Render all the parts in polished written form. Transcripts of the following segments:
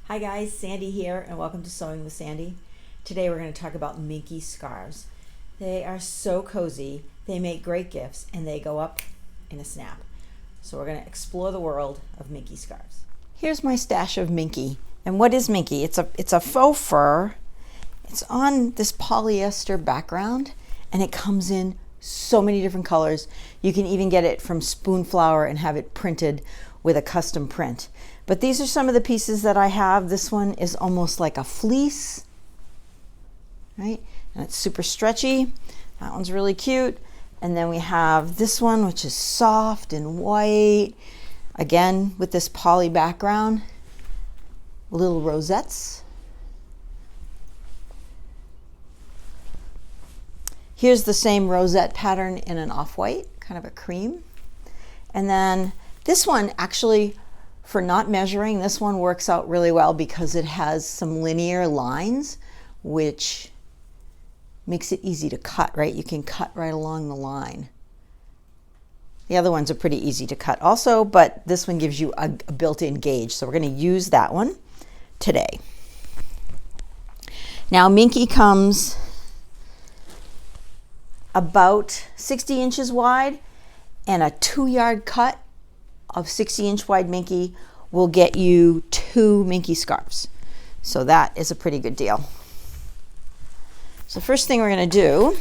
Hi guys, Sandy here and welcome to Sewing with Sandy. Today we're going to talk about Minky scarves. They are so cozy, they make great gifts, and they go up in a snap. So we're going to explore the world of Minky scarves. Here's my stash of Minky. And what is Minky? It's a faux fur. It's on this polyester background and it comes in so many different colors. You can even get it from Spoonflower and have it printed with a custom print. But these are some of the pieces that I have. This one is almost like a fleece, right? And it's super stretchy. That one's really cute. And then we have this one, which is soft and white. Again, with this poly background, little rosettes. Here's the same rosette pattern in an off-white, kind of a cream. And then this one actually, for not measuring, this one works out really well because it has some linear lines, which makes it easy to cut, right? You can cut right along the line. The other ones are pretty easy to cut also, but this one gives you a built-in gauge. So we're going to use that one today. Now Minky comes about 60 inches wide, and a 2-yard cut of 60-inch wide Minky will get you 2 Minky scarves. So that is a pretty good deal. So first thing we're going to do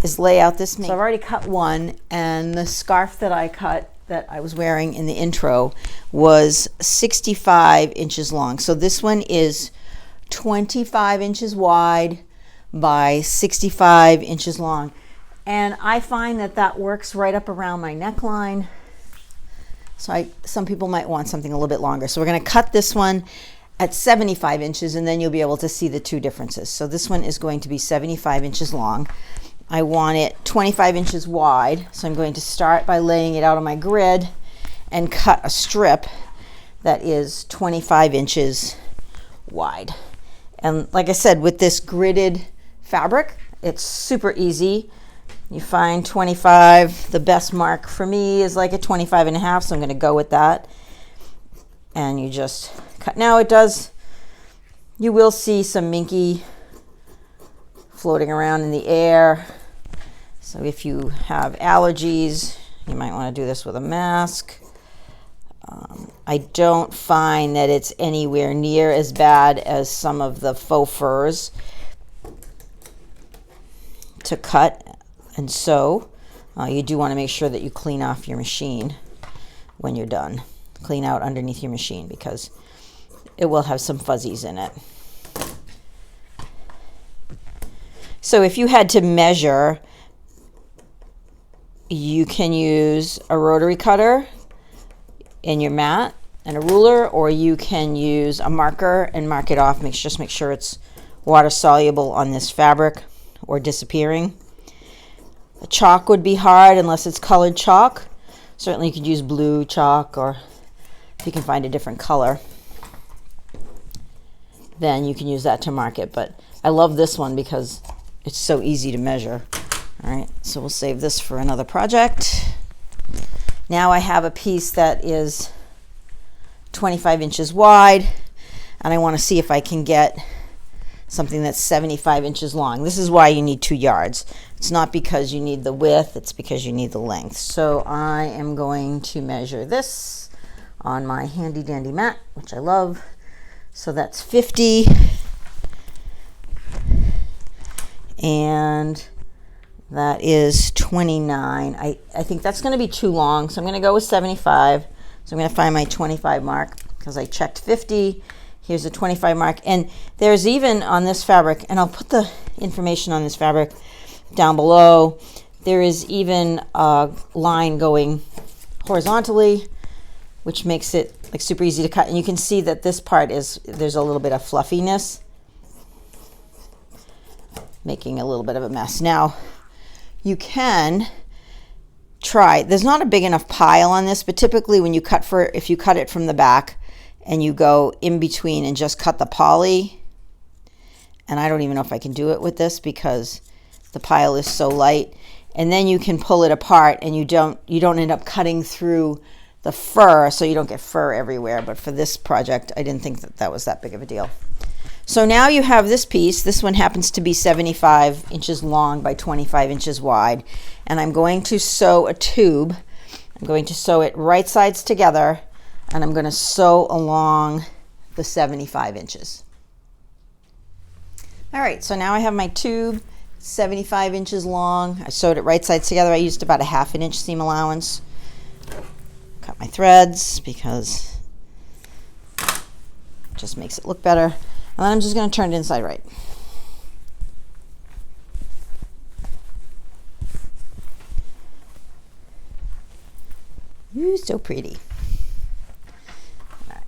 is lay out this Minky. So I've already cut one, and the scarf that I cut that I was wearing in the intro was 65 inches long. So this one is 25 inches wide by 65 inches long. And I find that that works right up around my neckline. So some people might want something a little bit longer. So we're going to cut this one at 75 inches, and then you'll be able to see the two differences. So this one is going to be 75 inches long. I want it 25 inches wide. So I'm going to start by laying it out on my grid and cut a strip that is 25 inches wide. And like I said, with this gridded fabric, it's super easy. You find 25, the best mark for me is like a 25 and a half, so I'm going to go with that. And you just cut. Now you will see some Minky floating around in the air. So if you have allergies, you might want to do this with a mask. I don't find that it's anywhere near as bad as some of the faux furs to cut and sew. You do want to make sure that you clean off your machine when you're done. Clean out underneath your machine because it will have some fuzzies in it. So if you had to measure, you can use a rotary cutter in your mat and a ruler, or you can use a marker and mark it off. Just make sure it's water soluble on this fabric or disappearing. A chalk would be hard unless it's colored chalk. Certainly you could use blue chalk, or if you can find a different color, then you can use that to mark it. But I love this one because it's so easy to measure. All right, so we'll save this for another project. Now I have a piece that is 25 inches wide, and I want to see if I can get something that's 75 inches long. This is why you need 2 yards. It's not because you need the width, it's because you need the length. So I am going to measure this on my handy dandy mat, which I love. So that's 50. And that is 29. I think that's going to be too long, so I'm going to go with 75. So I'm going to find my 25 mark because I checked 50. Here's a 25 mark. And there's even on this fabric, and I'll put the information on this fabric down below, there is even a line going horizontally, which makes it like super easy to cut. And you can see that this part there's a little bit of fluffiness, making a little bit of a mess. Now, you can try, there's not a big enough pile on this, but typically when you if you cut it from the back and you go in between and just cut the poly, and I don't even know if I can do it with this because the pile is so light, and then you can pull it apart and you don't end up cutting through the fur so you don't get fur everywhere. But for this project, I didn't think that that was that big of a deal. So now you have this piece. This one happens to be 75 inches long by 25 inches wide. And I'm going to sew a tube. I'm going to sew it right sides together, and I'm going to sew along the 75 inches. All right, so now I have my tube, 75 inches long. I sewed it right sides together. I used about a 1/2 inch seam allowance. Cut my threads because it just makes it look better. And then I'm just going to turn it inside right. Ooh, so pretty. All right.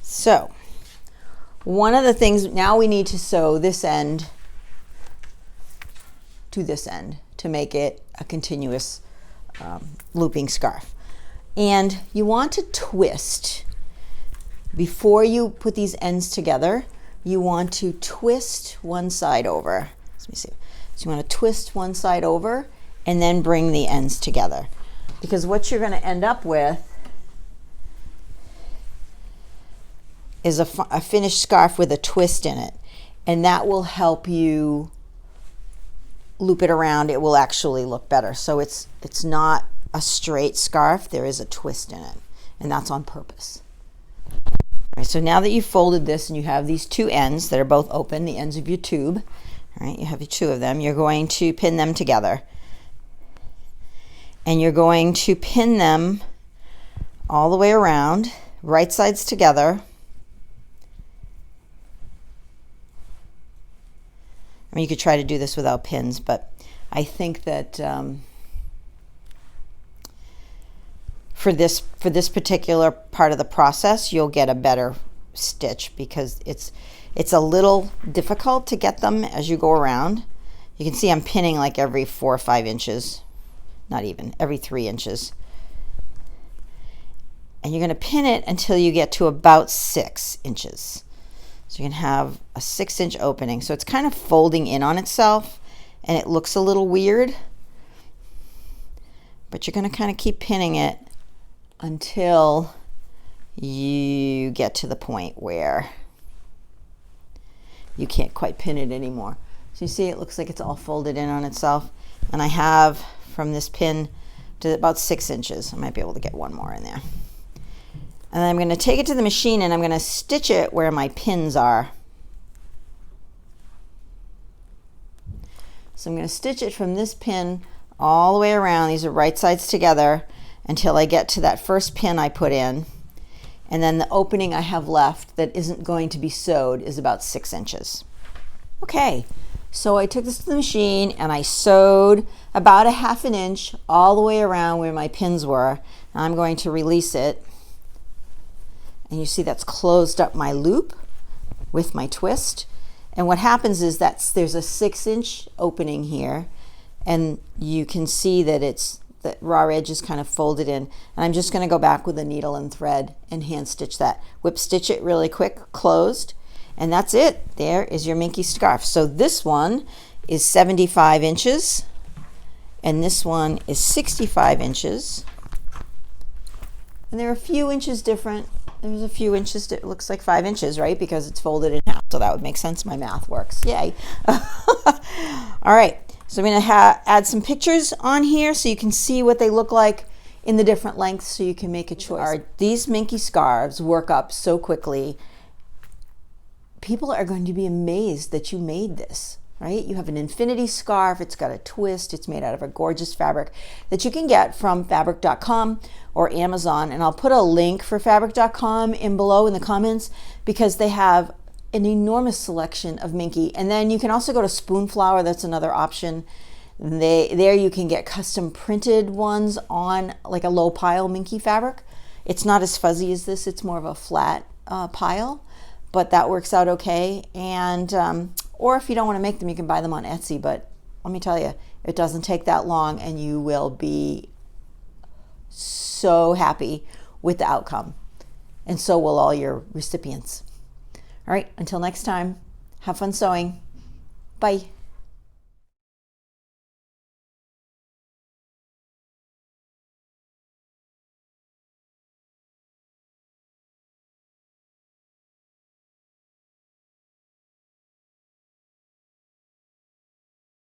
So, one of the things, now we need to sew this end to this end to make it a continuous looping scarf. And you want to twist. Before you put these ends together, you want to twist one side over. Let me see. So you want to twist one side over and then bring the ends together. Because what you're going to end up with is a finished scarf with a twist in it. And that will help you loop it around. It will actually look better. So it's not a straight scarf. There is a twist in it. And that's on purpose. All right, so now that you've folded this and you have these two ends that are both open, the ends of your tube, all right, you have your two of them, you're going to pin them together. And you're going to pin them all the way around, right sides together. I mean, you could try to do this without pins, but I think that for this particular part of the process, you'll get a better stitch because it's a little difficult to get them as you go around. You can see I'm pinning like every 4 or 5 inches, not even, every 3 inches. And you're going to pin it until you get to about 6 inches. So you can have a 6-inch opening. So it's kind of folding in on itself and it looks a little weird, but you're going to kind of keep pinning it until you get to the point where you can't quite pin it anymore. So you see it looks like it's all folded in on itself. And I have from this pin to about 6 inches. I might be able to get one more in there. And then I'm going to take it to the machine and I'm going to stitch it where my pins are. So I'm going to stitch it from this pin all the way around. These are right sides together until I get to that first pin I put in. And then the opening I have left that isn't going to be sewed is about 6 inches. Okay, so I took this to the machine and I sewed about a 1/2 inch all the way around where my pins were. Now I'm going to release it. And you see that's closed up my loop with my twist. And what happens is there's a 6-inch opening here, and you can see that the raw edge is kind of folded in. And I'm just going to go back with a needle and thread and hand stitch that. Whip stitch it really quick, closed, and that's it. There is your Minky scarf. So this one is 75 inches, and this one is 65 inches. And they're a few inches different. There's a few inches, it looks like 5 inches, right? Because it's folded in half, so that would make sense. My math works, yay. All right, so I'm gonna add some pictures on here so you can see what they look like in the different lengths so you can make a choice. These Minky scarves work up so quickly. People are going to be amazed that you made this, right? You have an infinity scarf, it's got a twist, it's made out of a gorgeous fabric that you can get from fabric.com or Amazon, and I'll put a link for fabric.com in below in the comments because they have an enormous selection of Minky. And then you can also go to Spoonflower, that's another option. There you can get custom printed ones on like a low pile Minky fabric. It's not as fuzzy as this, it's more of a flat pile, but that works out okay. And or if you don't want to make them, you can buy them on Etsy, but let me tell you, it doesn't take that long and you will be so happy with the outcome, and so will all your recipients. All right, until next time, have fun sewing. Bye.